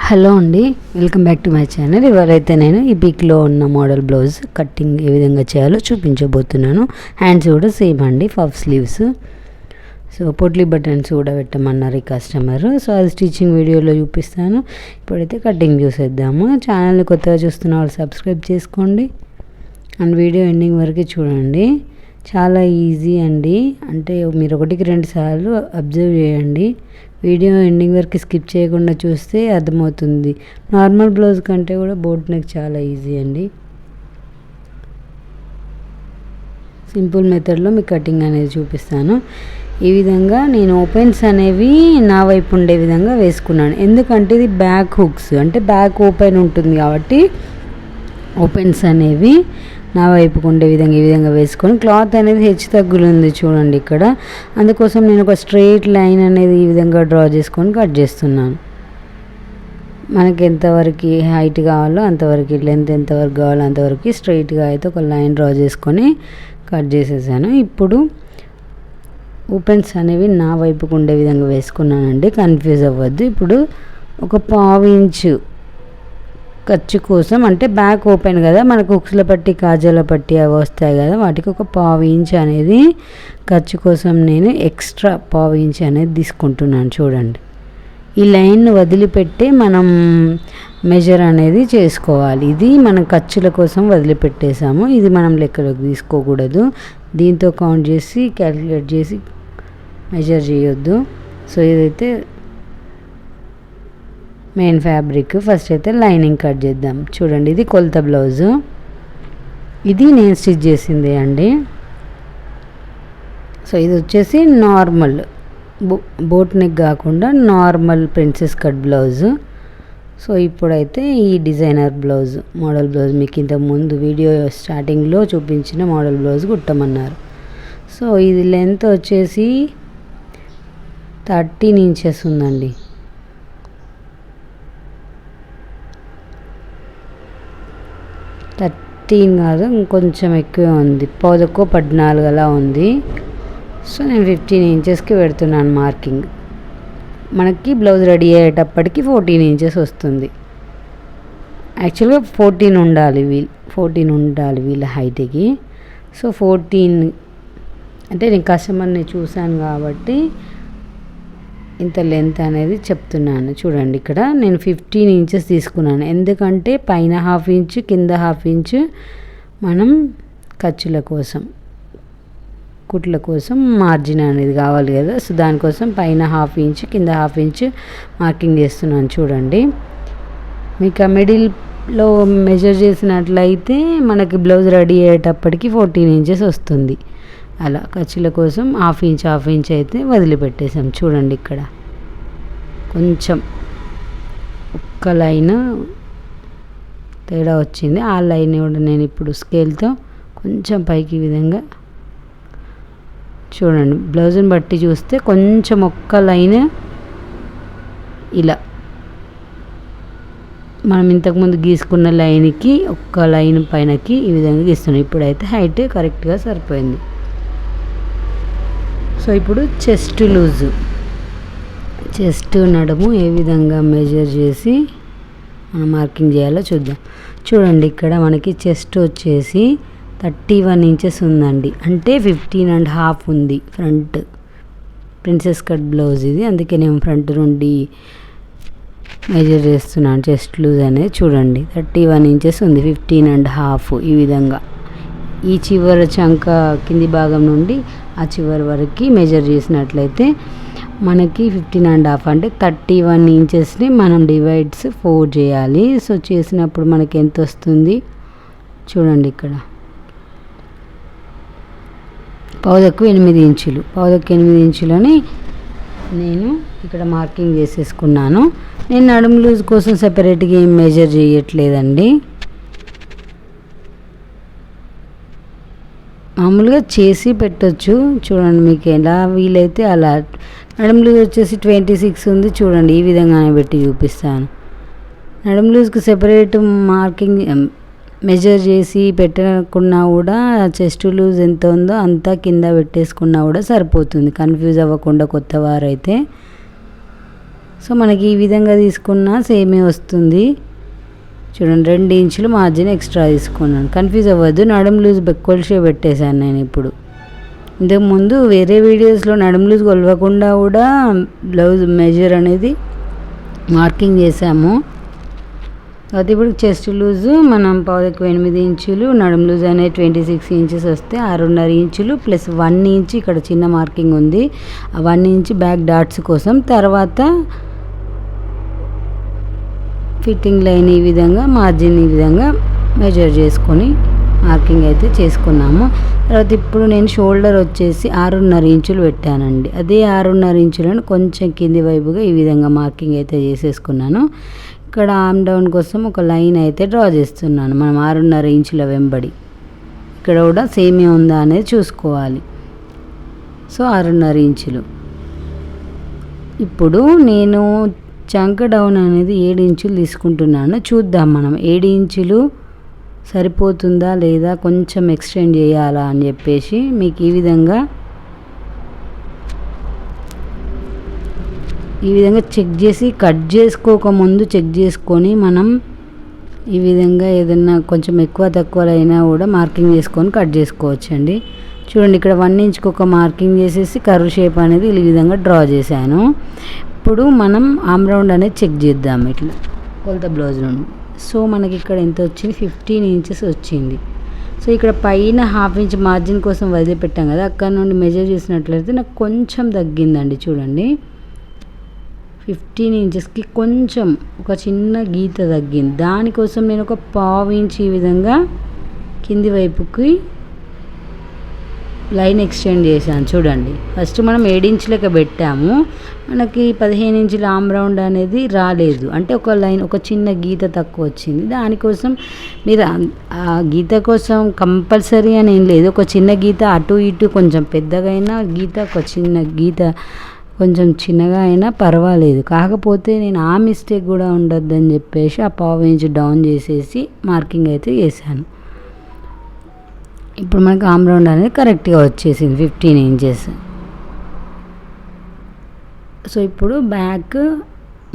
Hello అండి, welcome back to my channel. ఇవాళైతే నేను ఈ పిక్లో ఉన్న మోడల్ బ్లౌజ్ కటింగ్ ఏ విధంగా చేయాలో చూపించబోతున్నాను. హ్యాండ్స్ కూడా సేమ్ అండి, puff sleeves. So potli buttons కూడా పెట్టమన్నారు ఈ కస్టమర్. సో అది స్టిచ్చింగ్ వీడియోలో చూపిస్తాను. ఇప్పుడైతే కటింగ్ చూసేద్దాము. ఛానల్ని కొత్తగా చూస్తున్న వాళ్ళు సబ్స్క్రైబ్ చేసుకోండి అండ్ వీడియో ఎండింగ్ వరకు చూడండి. చాలా ఈజీ అండి, అంటే మీరు ఒకటికి రెండు సార్లు అబ్జర్వ్ చేయండి. వీడియో ఎండింగ్ వరకు స్కిప్ చేయకుండా చూస్తే అర్థమవుతుంది. నార్మల్ బ్లౌజ్ కంటే కూడా బోట్ నెక్ చాలా ఈజీ అండి. సింపుల్ మెథడ్లో మీకు కటింగ్ అనేది చూపిస్తాను. ఈ విధంగా నేను ఓపెన్స్ అనేవి నా వైపు ఉండే విధంగా వేసుకున్నాను. ఎందుకంటే ఇది బ్యాక్ హుక్స్, అంటే బ్యాక్ ఓపెన్ ఉంటుంది కాబట్టి ఓపెన్స్ అనేవి నా వైపుకు ఉండే విధంగా ఈ విధంగా వేసుకొని, క్లాత్ అనేది హెచ్చు తగ్గులు ఉంది చూడండి ఇక్కడ. అందుకోసం నేను ఒక స్ట్రెయిట్ లైన్ అనేది ఈ విధంగా డ్రా చేసుకొని కట్ చేస్తున్నాను. మనకి ఎంతవరకు హైట్ కావాలో అంతవరకు, లెంత్ ఎంతవరకు కావాలో అంతవరకు స్ట్రైట్గా అయితే ఒక లైన్ డ్రా చేసుకొని కట్ చేసేసాను. ఇప్పుడు ఓపెన్స్ అనేవి నా వైపుకు ఉండే విధంగా వేసుకున్నానండి, కన్ఫ్యూజ్ అవ్వద్దు. ఇప్పుడు ఒక పావు ఇంచు ఖర్చు కోసం, అంటే బ్యాక్ ఓపెన్ కదా, మనకు హుక్స్ల పట్టి కాజాల పట్టి అవి వస్తాయి కదా, వాటికి ఒక పావు ఇంచ్ అనేది ఖర్చు కోసం నేను ఎక్స్ట్రా పావు ఇంచ్ అనేది తీసుకుంటున్నాను. చూడండి, ఈ లైన్ వదిలిపెట్టి మనం మెజర్ అనేది చేసుకోవాలి. ఇది మనం ఖర్చుల కోసం వదిలిపెట్టేసాము, ఇది మనం లెక్కలోకి తీసుకోకూడదు. దీంతో కౌంట్ చేసి క్యాలిక్యులేట్ చేసి మెజర్ చేయొద్దు. సో ఇదైతే మెయిన్ ఫ్యాబ్రిక్. ఫస్ట్ అయితే లైనింగ్ కట్ చేద్దాం. చూడండి, ఇది కొలత బ్లౌజు, ఇది నేను స్టిచ్ చేసింది అండి. సో ఇది వచ్చేసి నార్మల్ బోట్ నెక్ కాకుండా normal princess cut blouse. So ఇప్పుడైతే ఈ డిజైనర్ బ్లౌజ్, మోడల్ బ్లౌజ్, మీకు ఇంతకుముందు వీడియో స్టార్టింగ్లో చూపించిన మోడల్ బ్లౌజ్ కుట్టమన్నారు. సో ఇది లెంత్ వచ్చేసి 13 ఇంచెస్ ఉందండి. 13 కాదు, ఇంకొంచెం ఎక్కువే ఉంది, పౌదకో 14 అలా ఉంది. సో నేను 15 ఇంచెస్కి పెడుతున్నాను మార్కింగ్. మనకి బ్లౌజ్ రెడీ అయ్యేటప్పటికి 14 ఇంచెస్ వస్తుంది. యాక్చువల్గా 14 ఉండాలి వీళ్ళ హైట్కి. సో 14, అంటే నేను కస్టమర్ని చూశాను కాబట్టి ఇంత లెంత్ అనేది చెప్తున్నాను. చూడండి, ఇక్కడ నేను 15 ఇంచెస్ తీసుకున్నాను. ఎందుకంటే పైన హాఫ్ ఇంచ్, కింద హాఫ్ ఇంచ్ మనం ఖర్చుల కోసం, కుట్ల కోసం మార్జిన్ అనేది కావాలి కదా. సో దానికోసం పైన హాఫ్ ఇంచ్, కింద హాఫ్ ఇంచ్ మార్కింగ్ చేస్తున్నాను. చూడండి, మీకు ఆ మిడిల్లో మెజర్ చేసినట్లయితే మనకి బ్లౌజ్ రెడీ అయ్యేటప్పటికి 14 ఇంచెస్ వస్తుంది. అలా ఖర్చుల కోసం హాఫ్ ఇంచ్ అయితే వదిలిపెట్టేసాం. చూడండి, ఇక్కడ కొంచెం ఒక్క లైన్ తేడా వచ్చింది. ఆ లైన్ కూడా నేను ఇప్పుడు స్కేల్తో కొంచెం పైకి ఈ విధంగా చూడండి, బ్లౌజ్ని బట్టి చూస్తే కొంచెం ఒక్క లైన్ ఇలా మనం ఇంతకుముందు గీసుకున్న లైన్కి ఒక్క లైన్ పైనకి ఈ విధంగా గీస్తున్నాం. ఇప్పుడైతే హైట్ కరెక్ట్గా సరిపోయింది. సో ఇప్పుడు చెస్ట్ లూజు, చెస్ట్ నడుము ఏ విధంగా మెజర్ చేసి మనం మార్కింగ్ చేయాలో చూద్దాం. చూడండి, ఇక్కడ మనకి చెస్ట్ వచ్చేసి 31 ఇంచెస్ ఉందండి, అంటే 15.5 ఉంది. ఫ్రంట్ ప్రిన్సెస్ కట్ బ్లౌజ్ ఇది, అందుకే నేను ఫ్రంట్ నుండి మెజర్ చేస్తున్నాను. చెస్ట్ లూజ్ అనేది చూడండి 31 ఇంచెస్ ఉంది, 15.5 ఈ విధంగా. ఈ చివరి చంక కింది భాగం నుండి ఆ చివరి వరకు మెజర్ చేసినట్లయితే మనకి 15.5, అంటే 31 ఇంచెస్ని మనం డివైడ్స్ 4 చేయాలి. సో చేసినప్పుడు మనకి ఎంత వస్తుంది చూడండి, ఇక్కడ పౌదకు 8 ఇంచులు, పౌదకు 8 ఇంచులని నేను ఇక్కడ మార్కింగ్ చేసేసుకున్నాను. నేను నడుము లూజ్ కోసం సెపరేట్గా ఏం మెజర్ చేయట్లేదండి, మామూలుగా చేసి పెట్టచ్చు. చూడండి, మీకు ఎలా వీలైతే అలా. నడుము లూజ్ వచ్చేసి 26 ఉంది. చూడండి, ఈ విధంగానే పెట్టి చూపిస్తాను. నడుము లూజ్కి సెపరేట్ మార్కింగ్ మెజర్ చేసి పెట్టకున్నా కూడా చెస్ట్ లూజ్ ఎంత ఉందో అంతా కింద పెట్టేసుకున్నా కూడా సరిపోతుంది, కన్ఫ్యూజ్ అవ్వకుండా కొత్త వారైతే. సో మనకి ఈ విధంగా తీసుకున్న సేమే వస్తుంది. చూడండి 2 ఇంచులు మార్జిన్ ఎక్స్ట్రా తీసుకున్నాను. కన్ఫ్యూజ్ అవ్వద్దు, నడుము లూజ్ కొలిచే పెట్టేశాను నేను. ఇప్పుడు ఇంతకుముందు వేరే వీడియోస్లో నడుము లూజ్ కొలవకుండా కూడా బ్లౌజ్ మెజర్ అనేది మార్కింగ్ చేసాము. అది ఇప్పుడు చెస్ట్ లూజు మనం పావులకు 8 ఇంచులు, నడుము లూజ్ అనేది 26 ఇంచెస్ వస్తే 6.5 ఇంచులు ప్లస్ 1 ఇంచ్ ఇక్కడ చిన్న మార్కింగ్ ఉంది. ఆ 1 ఇంచ్ బ్యాక్ డాట్స్ కోసం. తర్వాత ఫిట్టింగ్ లైన్ ఈ విధంగా, మార్జిన్ ఈ విధంగా మెజర్ చేసుకొని మార్కింగ్ అయితే చేసుకున్నాము. తర్వాత ఇప్పుడు నేను షోల్డర్ వచ్చేసి 6.5 ఇంచులు పెట్టానండి. అదే 6.5 ఇంచులను కొంచెం కింది వైపుగా ఈ విధంగా మార్కింగ్ అయితే చేసేసుకున్నాను. ఇక్కడ ఆర్మ్ డౌన్ కోసం ఒక లైన్ అయితే డ్రా చేస్తున్నాను. మనం 6.5 ఇంచుల వెంబడి ఇక్కడ కూడా సేమే ఉందా అనేది చూసుకోవాలి. సో 6.5 ఇంచులు. ఇప్పుడు నేను చంక డౌన్ అనేది 7 ఇంచులు తీసుకుంటున్నాను. చూద్దాం మనం 7 ఇంచులు సరిపోతుందా లేదా, కొంచెం ఎక్స్టెండ్ చేయాలా అని చెప్పేసి మీకు ఈ విధంగా చెక్ చేసి, కట్ చేసుకోకముందు చెక్ చేసుకొని మనం ఈ విధంగా ఏదన్నా కొంచెం ఎక్కువ తక్కువ అయినా కూడా మార్కింగ్ చేసుకొని కట్ చేసుకోవచ్చండి. చూడండి ఇక్కడ 1 ఇంచ్కి ఒక మార్కింగ్ చేసేసి కర్వ్ షేప్ అనేది ఈ విధంగా డ్రా చేశాను. ఇప్పుడు మనం ఆర్మ్ రౌండ్ అనేది చెక్ చేద్దాం ఇట్లా కొలత బ్లౌజ్ నుండి. సో మనకి ఇక్కడ ఎంత వచ్చింది, 15 ఇంచెస్ వచ్చింది. సో ఇక్కడ పైన 1/2 ఇంచ్ మార్జిన్ కోసం వదిలిపెట్టాం కదా, అక్కడ నుండి మెజర్ చేసినట్లయితే నాకు కొంచెం తగ్గిందండి. చూడండి 15 ఇంచెస్కి కొంచెం ఒక చిన్న గీత తగ్గింది. దానికోసం నేను ఒక 1/2 ఇంచ్ ఈ విధంగా కింది వైపుకి లైన్ ఎక్స్టెండ్ చేశాను. చూడండి ఫస్ట్ మనం 7 ఇంచులకి పెట్టాము, మనకి 15 ఇంచుల ఆర్మ్ రౌండ్ అనేది రాలేదు. అంటే ఒక లైన్, ఒక చిన్న గీత తక్కువ వచ్చింది. దానికోసం మీరు ఆ గీత కోసం కంపల్సరీ అని ఏం లేదు, ఒక చిన్న గీత అటు ఇటు కొంచెం పెద్దగా అయినా గీత, ఒక చిన్న గీత కొంచెం చిన్నగా అయినా పర్వాలేదు. కాకపోతే నేను ఆ మిస్టేక్ కూడా ఉండొద్దని చెప్పేసి ఆ 1/2 ఇంచ్ డౌన్ చేసేసి మార్కింగ్ అయితే చేశాను. ఇప్పుడు మనకి ఆర్మ్ రౌండ్ అనేది కరెక్ట్గా వచ్చేసింది 15 ఇంచెస్. సో ఇప్పుడు బ్యాక్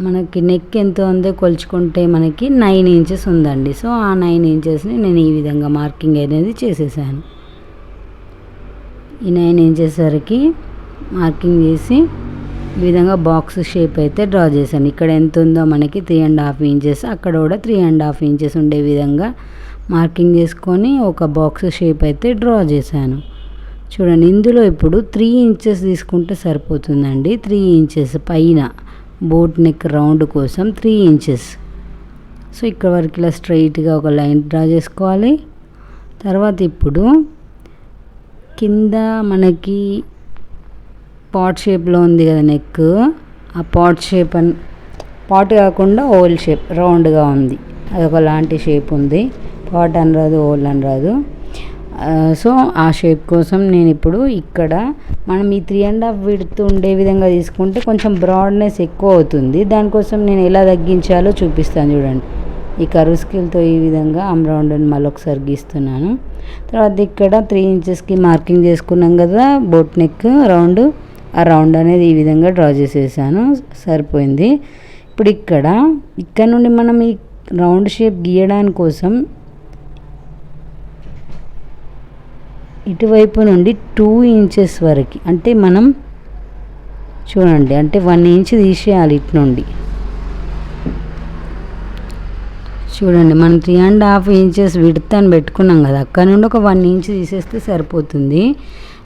మనకి నెక్ ఎంత ఉందో కొలుచుకుంటే మనకి 9 ఇంచెస్ ఉందండి. సో ఆ 9 ఇంచెస్ని నేను ఈ విధంగా మార్కింగ్ అనేది చేసేసాను. ఈ 9 ఇంచెస్ వరకు మార్కింగ్ చేసి ఈ విధంగా బాక్స్ షేప్ అయితే డ్రా చేశాను. ఇక్కడ ఎంత ఉందో మనకి 3.5 ఇంచెస్, అక్కడ కూడా 3.5 ఇంచెస్ ఉండే విధంగా మార్కింగ్ చేసుకొని ఒక బాక్స్ షేప్ అయితే డ్రా చేశాను. చూడండి ఇందులో ఇప్పుడు 3 ఇంచెస్ తీసుకుంటే సరిపోతుందండి. 3 ఇంచెస్ పైన బోట్ నెక్ రౌండ్ కోసం 3 ఇంచెస్. సో ఇక్కడ వరకు ఇలా స్ట్రైట్గా ఒక లైన్ డ్రా చేసుకోవాలి. తర్వాత ఇప్పుడు కింద మనకి పాట్ షేప్లో ఉంది కదా నెక్, ఆ పాట్ షేప్ పాట్ కాకుండా ఓవల్ షేప్ రౌండ్గా ఉంది, అదొక లాంటి షేప్ ఉంది. పాట్ అని రాదు, ఓవల్ అని రాదు. సో ఆ షేప్ కోసం నేను ఇప్పుడు ఇక్కడ మనం ఈ 3.5 విడ్త్ ఉండే విధంగా తీసుకుంటే కొంచెం బ్రాడ్నెస్ ఎక్కువ అవుతుంది. దానికోసం నేను ఎలా తగ్గించాలో చూపిస్తాను. చూడండి ఈ కర్వ్ స్కేల్తో ఈ విధంగా ఆర్మ్ రౌండ్ మళ్ళీ ఒకసారి గీస్తున్నాను. తర్వాత ఇక్కడ 3 ఇంచెస్కి మార్కింగ్ చేసుకున్నాం కదా బోట్ నెక్ రౌండ్, ఆ రౌండ్ అనేది ఈ విధంగా డ్రా చేసేసాను, సరిపోయింది. ఇప్పుడు ఇక్కడ నుండి మనం ఈ రౌండ్ షేప్ గీయడానికి కోసం ఇటువైపు నుండి 2 ఇంచెస్ వరకు, అంటే మనం చూడండి అంటే 1 ఇంచ్ తీసేయాలి ఇటు నుండి. చూడండి మనం 3.5 ఇంచెస్ విడ్త్ అని పెట్టుకున్నాం కదా, అక్కడ నుండి ఒక 1 ఇంచ్ తీసేస్తే సరిపోతుంది.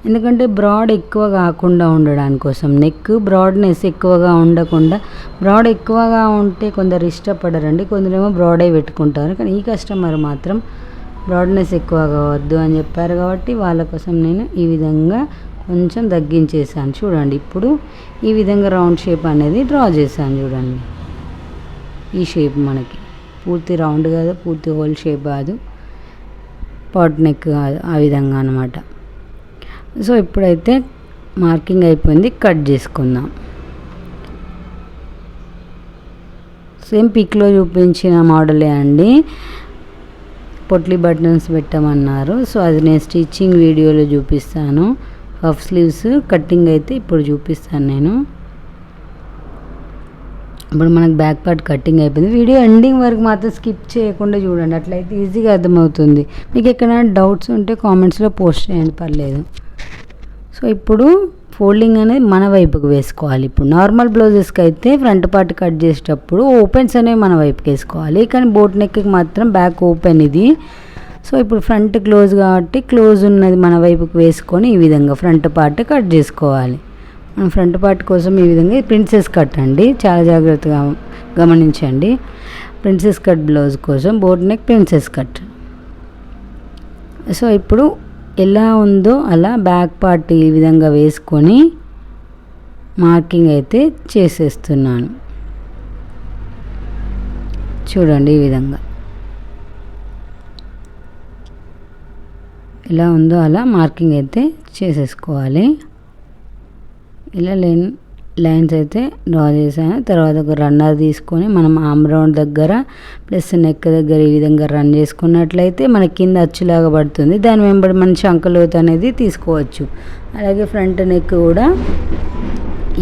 ఎందుకంటే బ్రాడ్ ఎక్కువ కాకుండా ఉండడానికి కోసం, నెక్ బ్రాడ్నెస్ ఎక్కువగా ఉండకుండా. బ్రాడ్ ఎక్కువగా ఉంటే కొందరు ఇష్టపడరండి, కొందరేమో బ్రాడే పెట్టుకుంటారు. కానీ ఈ కస్టమర్ మాత్రం బ్రాడ్నెస్ ఎక్కువగా వద్దు అని చెప్పారు కాబట్టి వాళ్ళ కోసం నేను ఈ విధంగా కొంచెం తగ్గించేసాను. చూడండి ఇప్పుడు ఈ విధంగా రౌండ్ షేప్ అనేది డ్రా చేశాను. చూడండి ఈ షేప్ మనకి పూర్తి రౌండ్ కాదు, పూర్తి హోల్ షేప్ కాదు, పాట్ నెక్ కాదు, ఆ విధంగా అనమాట. సో ఇప్పుడైతే మార్కింగ్ అయిపోయింది, కట్ చేసుకుందాం. సేమ్ పిక్లో చూపించిన మోడలే అండి, పొట్లీ బటన్స్ పెట్టమన్నారు. సో అది నేను స్టిచ్చింగ్ వీడియోలో చూపిస్తాను. పఫ్ స్లీవ్స్ కటింగ్ అయితే ఇప్పుడు చూపిస్తాను నేను. ఇప్పుడు మనకు బ్యాక్ పార్ట్ కటింగ్ అయిపోయింది. వీడియో ఎండింగ్ వరకు మాత్రం స్కిప్ చేయకుండా చూడండి, అట్లయితే ఈజీగా అర్థమవుతుంది. మీకు ఎక్కడైనా డౌట్స్ ఉంటే కామెంట్స్లో పోస్ట్ చేయండి, పర్లేదు. సో ఇప్పుడు ఫోల్డింగ్ అనేది మన వైపుకి వేసుకోవాలి. ఇప్పుడు నార్మల్ బ్లౌజెస్కి అయితే ఫ్రంట్ పార్ట్ కట్ చేసేటప్పుడు ఓపెన్స్ అనేవి మన వైపుకి వేసుకోవాలి, కానీ బోట్ నెక్కి మాత్రం బ్యాక్ ఓపెన్ ఇది. సో ఇప్పుడు ఫ్రంట్ క్లోజ్ కాబట్టి క్లోజ్ ఉన్నది మన వైపుకి వేసుకొని ఈ విధంగా ఫ్రంట్ పార్ట్ కట్ చేసుకోవాలి. మనం ఫ్రంట్ పార్ట్ కోసం ఈ విధంగా ప్రిన్సెస్ కట్ అండి, చాలా జాగ్రత్తగా గమనించండి. ప్రిన్సెస్ కట్ బ్లౌజ్ కోసం boat neck princess cut. So ఇప్పుడు ఎలా ఉందో అలా బ్యాక్ పార్ట్ ఈ విధంగా వేసుకొని మార్కింగ్ అయితే చేసేస్తున్నాను. చూడండి, ఈ విధంగా ఎలా ఉందో అలా మార్కింగ్ అయితే చేసేసుకోవాలి. ఇలా లైన్స్ అయితే డ్రా చేశాను. తర్వాత ఒక రన్నర్ తీసుకొని మనం ఆమ్ రౌండ్ దగ్గర ప్లస్ నెక్ దగ్గర ఈ విధంగా రన్ చేసుకున్నట్లయితే మన కింద అచ్చులాగా పడుతుంది. దాని వెంబడి మన చంకలోతు అనేది తీసుకోవచ్చు. అలాగే ఫ్రంట్ నెక్ కూడా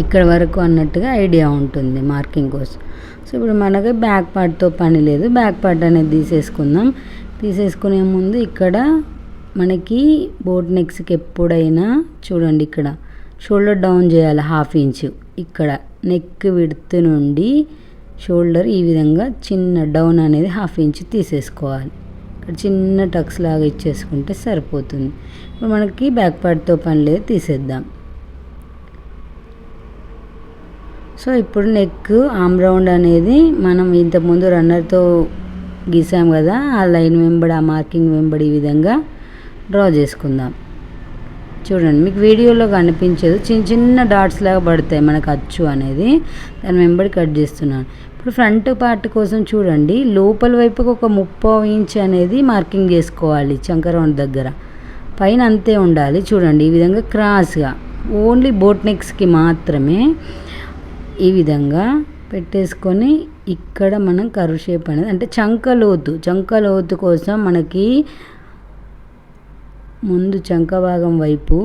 ఇక్కడ వరకు అన్నట్టుగా ఐడియా ఉంటుంది మార్కింగ్ కోసం. సో ఇప్పుడు మనకి బ్యాక్ పార్ట్తో పని లేదు, బ్యాక్ పార్ట్ అనేది తీసేసుకుందాం. తీసేసుకునే ముందు ఇక్కడ మనకి బోట్ నెక్స్కి ఎప్పుడైనా చూడండి, ఇక్కడ షోల్డర్ డౌన్ చేయాలి 1/2 ఇంచు. ఇక్కడ నెక్ విడ్త్ నుండి షోల్డర్ ఈ విధంగా చిన్న డౌన్ అనేది 1/2 ఇంచు తీసేసుకోవాలి. ఇక్కడ చిన్న టక్స్ లాగా ఇచ్చేసుకుంటే సరిపోతుంది. ఇప్పుడు మనకి బ్యాక్ పార్ట్తో పని లేదు, తీసేద్దాం. సో ఇప్పుడు నెక్ ఆమ్ రౌండ్ అనేది మనం ఇంతకుముందు రన్నర్తో గీసాం కదా, ఆ లైన్ వెంబడి ఆ మార్కింగ్ వెంబడి ఈ విధంగా డ్రా చేసుకుందాం. చూడండి, మీకు వీడియోలో కనిపించదు, చిన్న చిన్న డాట్స్ లాగా పడతాయి మనకు అచ్చు అనేది, దాని వెంబడి కట్ చేస్తున్నాను. ఇప్పుడు ఫ్రంట్ పార్ట్ కోసం చూడండి, లోపల వైపుకి ఒక 30 ఇంచ్ అనేది మార్కింగ్ చేసుకోవాలి చంక రౌండ్ దగ్గర. పైన అంతే ఉండాలి. చూడండి, ఈ విధంగా క్రాస్గా ఓన్లీ బోట్ నెక్స్కి మాత్రమే ఈ విధంగా పెట్టేసుకొని ఇక్కడ మనం కర్వ్ షేప్ అనేది అంటే చంక లోతు కోసం మనకి ముందు చంక భాగం వైపు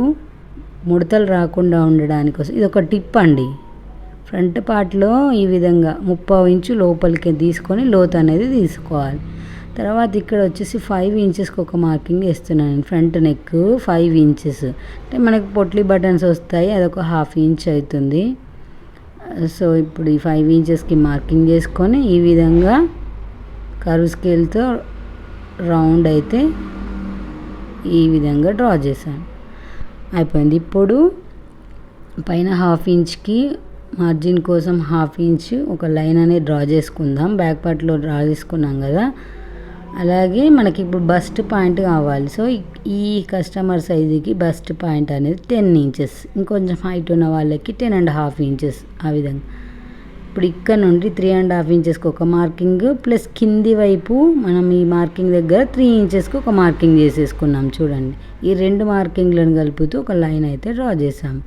ముడతలు రాకుండా ఉండడానికి కోసం ఇది ఒక టిప్ అండి. ఫ్రంట్ పార్ట్లో ఈ విధంగా 30 ఇంచు లోపలికి తీసుకొని లోతు అనేది తీసుకోవాలి. తర్వాత ఇక్కడ వచ్చేసి 5 ఇంచెస్కి ఒక మార్కింగ్ వేస్తున్నాను. ఫ్రంట్ నెక్ 5 ఇంచెస్ అంటే మనకు పొట్లీ బటన్స్ వస్తాయి, అదొక 1/2 ఇంచ్ అవుతుంది. సో ఇప్పుడు ఈ 5 ఇంచెస్కి మార్కింగ్ చేసుకొని ఈ విధంగా కర్వ్ స్కేల్తో రౌండ్ అయితే ఈ విధంగా డ్రా చేశాను, అయిపోయింది. ఇప్పుడు పైన 1/2 ఇంచ్కి మార్జిన్ కోసం 1/2 ఇంచ్ ఒక లైన్ అనేది డ్రా చేసుకుందాం. బ్యాక్ పార్ట్లో డ్రా చేసుకున్నాం కదా, అలాగే మనకి ఇప్పుడు బస్ట్ పాయింట్ కావాలి. సో ఈ కస్టమర్ సైజుకి బస్ట్ పాయింట్ అనేది 10 ఇంచెస్, ఇంకొంచెం హైట్ ఉన్న వాళ్ళకి 10.5 ఇంచెస్. ఆ విధంగా ఇప్పుడు ఇక్కడ నుండి 3.5 ఇంచెస్కి ఒక మార్కింగ్ ప్లస్ కింది వైపు మనం ఈ మార్కింగ్ దగ్గర 3 ఇంచెస్కి ఒక మార్కింగ్ చేసేసుకున్నాం. చూడండి, ఈ 2 మార్కింగ్లను కలుపుతూ ఒక లైన్ అయితే డ్రా చేసాము.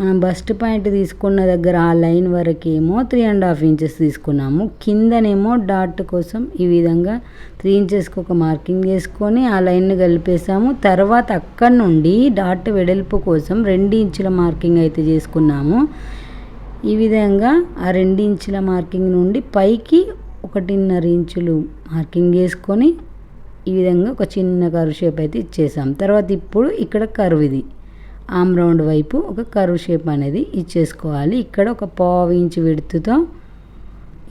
మనం బస్ట్ పాయింట్ తీసుకున్న దగ్గర ఆ లైన్ వరకేమో 3.5 ఇంచెస్ తీసుకున్నాము. కిందనేమో డాట్ కోసం ఈ విధంగా 3 ఇంచెస్కి ఒక మార్కింగ్ చేసుకొని ఆ లైన్ని కలిపేసాము. తర్వాత అక్కడ నుండి డాట్ వెడల్పు కోసం 2 ఇంచుల మార్కింగ్ అయితే చేసుకున్నాము. ఈ విధంగా ఆ 2 ఇంచుల మార్కింగ్ నుండి పైకి 1.5 ఇంచులు మార్కింగ్ చేసుకొని ఈ విధంగా ఒక చిన్న కర్వ్ షేప్ అయితే ఇచ్చేసాం. తర్వాత ఇప్పుడు ఇక్కడ కర్వ్ ఇది ఆమ్ రౌండ్ వైపు ఒక కర్వ్ షేప్ అనేది ఇచ్చేసుకోవాలి. ఇక్కడ ఒక 1/2 ఇంచు విడ్త్తో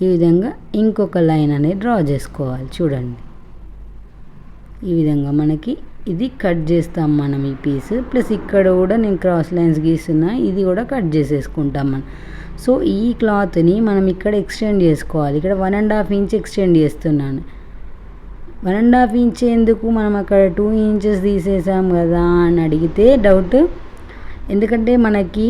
ఈ విధంగా ఇంకొక లైన్ అనేది డ్రా చేసుకోవాలి. చూడండి, ఈ విధంగా మనకి ఇది కట్ చేస్తాం మనం ఈ పీస్. ప్లస్ ఇక్కడ కూడా నేను క్రాస్ లైన్స్ గీస్తున్నా, ఇది కూడా కట్ చేసేసుకుంటాం మనం. సో ఈ క్లాత్ని మనం ఇక్కడ ఎక్స్టెండ్ చేసుకోవాలి. ఇక్కడ 1.5 ఇంచ్ ఎక్స్టెండ్ చేస్తున్నాను. 1.5 ఇంచ్ ఎందుకు, మనం అక్కడ 2 ఇంచెస్ తీసేసాం కదా అని అడిగితే డౌట్. ఎందుకంటే మనకి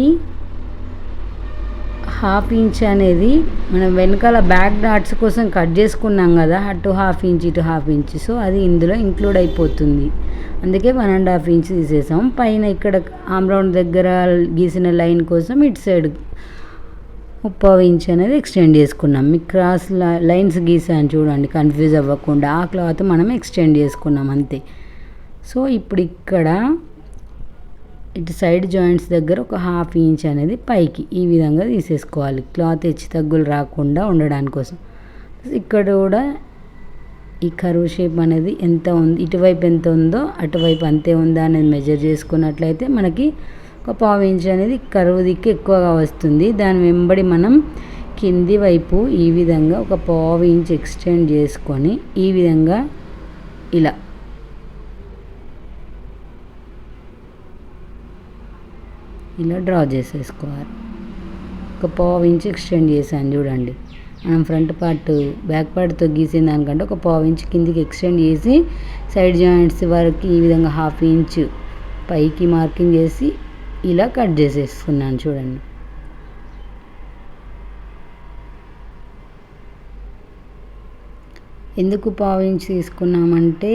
1/2 ఇంచ్ అనేది మనం వెనకాల బ్యాక్ డాట్స్ కోసం కట్ చేసుకున్నాం కదా, అటు 1/2 ఇంచ్ ఇటు 1/2 ఇంచ్. సో అది ఇందులో ఇంక్లూడ్ అయిపోతుంది, అందుకే 1.5 ఇంచ్ తీసేసాం. పైన ఇక్కడ ఆమ్ రౌండ్ దగ్గర గీసిన లైన్ కోసం ఇటు సైడ్ 30 ఇంచ్ అనేది ఎక్స్టెండ్ చేసుకున్నాం. మీకు క్రాస్ లైన్స్ గీసాను చూడండి, కన్ఫ్యూజ్ అవ్వకుండా. ఆ క్లాత్ మనం ఎక్స్టెండ్ చేసుకున్నాం అంతే. సో ఇప్పుడు ఇక్కడ ఇటు సైడ్ జాయింట్స్ దగ్గర ఒక ½ ఇంచ్ అనేది పైకి ఈ విధంగా తీసేసుకోవాలి, క్లాత్ హెచ్చు తగ్గులు రాకుండా ఉండడానికి కోసం. ఇక్కడ కూడా ఈ కర్వ్ షేప్ అనేది ఎంత ఉంది, ఇటువైపు ఎంత ఉందో అటువైపు అంతే ఉందా అనేది మెజర్ చేసుకున్నట్లయితే మనకి ఒక ½ ఇంచ్ అనేది కర్వ్ దిక్కు ఎక్కువగా వస్తుంది. దాని వెంబడి మనం కింది వైపు ఈ విధంగా ఒక ½ ఇంచ్ ఎక్స్టెండ్ చేసుకొని ఈ విధంగా ఇలా డ్రా చేసేసుకోవాలి. ఒక ½ ఇంచ్ ఎక్స్టెండ్ చేశాను చూడండి. మనం ఫ్రంట్ పార్ట్ బ్యాక్ పార్ట్తో గీసిన దానికంటే ఒక ½ ఇంచ్ కిందికి ఎక్స్టెండ్ చేసి సైడ్ జాయింట్స్ వరకు ఈ విధంగా ½ ఇంచ్ పైకి మార్కింగ్ చేసి ఇలా కట్ చేసేసుకున్నాను చూడండి. ఎందుకు ½ ఇంచ్ తీసుకున్నామంటే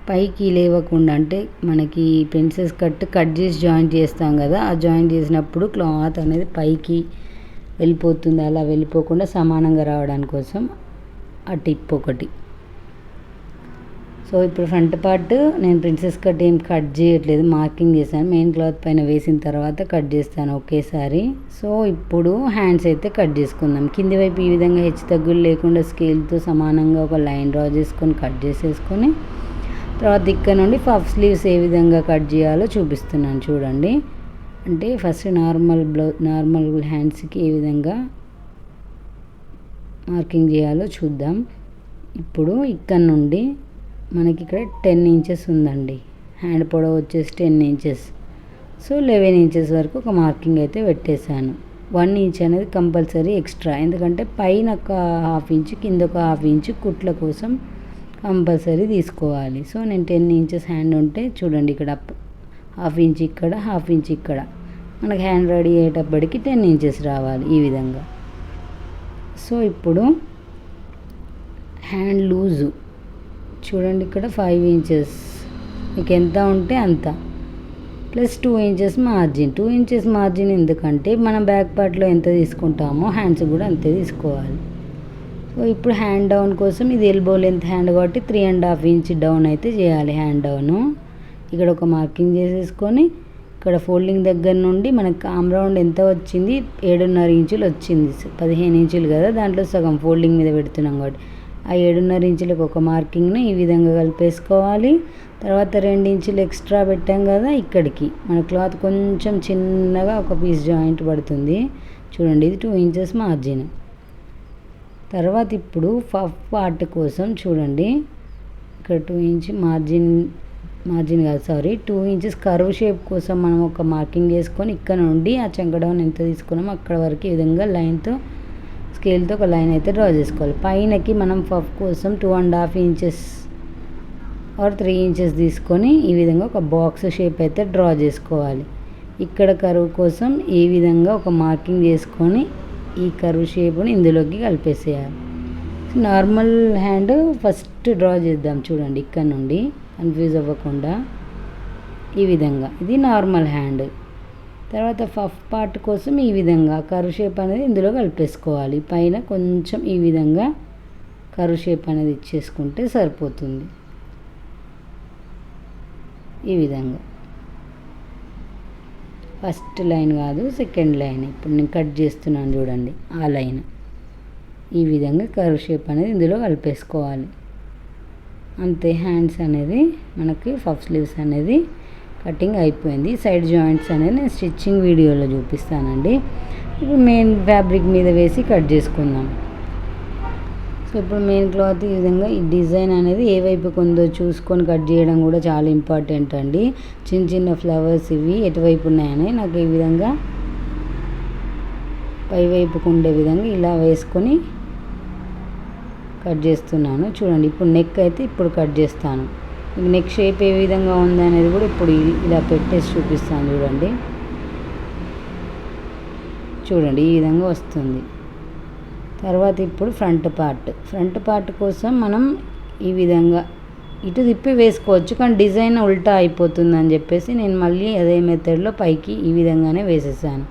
పైకి లేవకుండా, అంటే మనకి ప్రిన్సెస్ కట్ చేసి జాయింట్ చేస్తాం కదా, ఆ జాయింట్ చేసినప్పుడు క్లాత్ అనేది పైకి వెళ్ళిపోతుంది, అలా వెళ్ళిపోకుండా సమానంగా రావడానికి కోసం ఆ టిప్ ఒకటి. సో ఇప్పుడు ఫ్రంట్ పార్ట్ నేను ప్రిన్సెస్ కట్ ఏం కట్ చేయట్లేదు, మార్కింగ్ చేశాను. మెయిన్ క్లాత్ పైన వేసిన తర్వాత కట్ చేస్తాను ఒకేసారి. సో ఇప్పుడు హ్యాండ్స్ అయితే కట్ చేసుకుందాం. కింది వైపు ఈ విధంగా హెచ్చు తగ్గులు లేకుండా స్కేల్తో సమానంగా ఒక లైన్ డ్రా చేసుకొని కట్ చేసేసుకొని తర్వాత ఇక్కడ నుండి పఫ్ స్లీవ్స్ ఏ విధంగా కట్ చేయాలో చూపిస్తున్నాను చూడండి. అంటే ఫస్ట్ నార్మల్ హ్యాండ్స్కి ఏ విధంగా మార్కింగ్ చేయాలో చూద్దాం. ఇప్పుడు ఇక్కడ నుండి మనకి ఇక్కడ 10 ఇంచెస్ ఉందండి, హ్యాండ్ పొడవు వచ్చేసి 10 ఇంచెస్. సో 11 ఇంచెస్ వరకు ఒక మార్కింగ్ అయితే పెట్టేశాను. 1 ఇంచ్ అనేది కంపల్సరీ ఎక్స్ట్రా, ఎందుకంటే పైన ఒక ½ ఇంచ్ కింద ఒక ½ ఇంచ్ కుట్ల కోసం కంపల్సరీ తీసుకోవాలి. సో నేను 10 ఇంచెస్ హ్యాండ్ ఉంటే చూడండి, ఇక్కడ ½ ఇంచ్ ఇక్కడ, ½ ఇంచ్ ఇక్కడ, మనకి హ్యాండ్ రెడీ అయ్యేటప్పటికి 10 ఇంచెస్ రావాలి ఈ విధంగా. సో ఇప్పుడు హ్యాండ్ లూజు చూడండి, ఇక్కడ 5 ఇంచెస్ మీకు ఎంత ఉంటే అంత, plus 2 inches margin. 2 inches margin ఎందుకంటే మనం బ్యాక్ పార్ట్లో ఎంత తీసుకుంటామో హ్యాండ్స్ కూడా అంతే తీసుకోవాలి. సో ఇప్పుడు హ్యాండ్ డౌన్ కోసం ఇది ఎల్బో లెంత్ హ్యాండ్ కాబట్టి 3½ ఇంచ్ డౌన్ అయితే చేయాలి హ్యాండ్ డౌను. ఇక్కడ ఒక మార్కింగ్ చేసేసుకొని ఇక్కడ ఫోల్డింగ్ దగ్గర నుండి మనకు ఆమ్ రౌండ్ ఎంత వచ్చింది, 7½ ఇంచులు వచ్చింది. 15 ఇంచులు కదా, దాంట్లో సగం ఫోల్డింగ్ మీద పెడుతున్నాం కాబట్టి ఆ 7½ ఇంచులకు ఒక మార్కింగ్ను ఈ విధంగా కలిపేసుకోవాలి. తర్వాత 2 ఇంచులు ఎక్స్ట్రా పెట్టాం కదా, ఇక్కడికి మన క్లాత్ కొంచెం చిన్నగా ఒక పీస్ జాయింట్ పడుతుంది చూడండి, ఇది 2 ఇంచెస్ మార్జిన్. తర్వాత ఇప్పుడు పఫ్ పార్ట్ కోసం చూడండి, ఇక్కడ 2 ఇంచ్ మార్జిన్ కాదు సారీ 2 ఇంచెస్ కర్వ్ షేప్ కోసం మనం ఒక మార్కింగ్ చేసుకొని ఇక్కడ నుండి ఆ చంక డౌన్ ఎంత తీసుకున్నామో అక్కడ వరకు ఈ విధంగా లైన్తో స్కేల్తో ఒక లైన్ అయితే డ్రా చేసుకోవాలి. పైనకి మనం పఫ్ కోసం 2½ ఇంచెస్ ఆర్ 3 ఇంచెస్ తీసుకొని ఈ విధంగా ఒక బాక్స్ షేప్ అయితే డ్రా చేసుకోవాలి. ఇక్కడ కర్వ్ కోసం ఈ విధంగా ఒక మార్కింగ్ చేసుకొని ఈ కర్వ్ షేప్ని ఇందులోకి కలిపేసేయాలి. నార్మల్ హ్యాండ్ ఫస్ట్ డ్రా చేద్దాం చూడండి, ఇక్కడ నుండి కన్ఫ్యూజ్ అవ్వకుండా ఈ విధంగా, ఇది నార్మల్ హ్యాండ్. తర్వాత పఫ్ పార్ట్ కోసం ఈ విధంగా కర్వ్ షేప్ అనేది ఇందులో కలిపేసుకోవాలి. పైన కొంచెం ఈ విధంగా కర్వ్ షేప్ అనేది ఇచ్చేసుకుంటే సరిపోతుంది. ఈ విధంగా ఫస్ట్ లైన్ కాదు సెకండ్ లైన్, ఇప్పుడు నేను కట్ చేస్తున్నాను చూడండి ఆ లైన్, ఈ విధంగా కర్వ్ షేప్ అనేది ఇందులో కలిపేసుకోవాలి. అంతే, హ్యాండ్స్ అనేది మనకి పఫ్ స్లీవ్స్ అనేది కటింగ్ అయిపోయింది. సైడ్ జాయింట్స్ అనేది నేను స్టిచ్చింగ్ వీడియోలో చూపిస్తానండి. ఇప్పుడు మెయిన్ ఫ్యాబ్రిక్ మీద వేసి కట్ చేసుకుందాం. సో ఇప్పుడు మెయిన్ క్లాత్ ఈ విధంగా ఈ డిజైన్ అనేది ఏ వైపుకు ఉందో చూసుకొని కట్ చేయడం కూడా చాలా ఇంపార్టెంట్ అండి. చిన్న చిన్న ఫ్లవర్స్ ఇవి ఎటువైపు ఉన్నాయని నాకు ఈ విధంగా పై వైపుకు ఉండే విధంగా ఇలా వేసుకొని కట్ చేస్తున్నాను చూడండి. ఇప్పుడు నెక్ అయితే ఇప్పుడు కట్ చేస్తాను. నెక్ షేప్ ఏ విధంగా ఉంది అనేది కూడా ఇప్పుడు ఇలా పెట్టేసి చూపిస్తాను చూడండి. చూడండి ఈ విధంగా వస్తుంది. తర్వాత ఇప్పుడు ఫ్రంట్ పార్ట్ కోసం మనం ఈ విధంగా ఇటు తిప్పి వేసుకోవచ్చు, కానీ డిజైన్ ఉల్టా అయిపోతుందని చెప్పేసి నేను మళ్ళీ అదే మెథడ్లో పైకి ఈ విధంగానే వేసేసాను.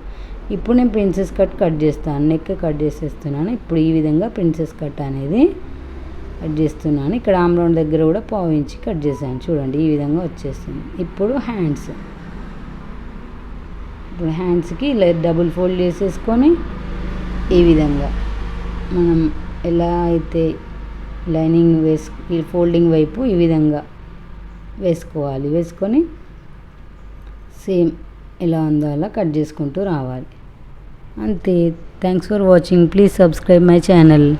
ఇప్పుడు నేను ప్రిన్సెస్ కట్ చేస్తాను, నెక్ కట్ చేసేస్తున్నాను. ఇప్పుడు ఈ విధంగా ప్రిన్సెస్ కట్ అనేది కట్ చేస్తున్నాను. ఇక్కడ ఆమ్ రౌండ్ దగ్గర కూడా ½ ఇంచ్ కట్ చేశాను చూడండి, ఈ విధంగా వచ్చేస్తుంది. ఇప్పుడు హ్యాండ్స్ ఇప్పుడు హ్యాండ్స్కి ఇలా డబుల్ ఫోల్డ్ చేసేసుకొని ఈ విధంగా మనం ఎలా అయితే లైనింగ్ ఈ ఫోల్డింగ్ వైపు ఈ విధంగా వేసుకోవాలి. వేసుకొని సేమ్ ఎలా ఉందో అలా కట్ చేసుకుంటూ రావాలి. అంతే. Thanks for watching. Please subscribe my channel.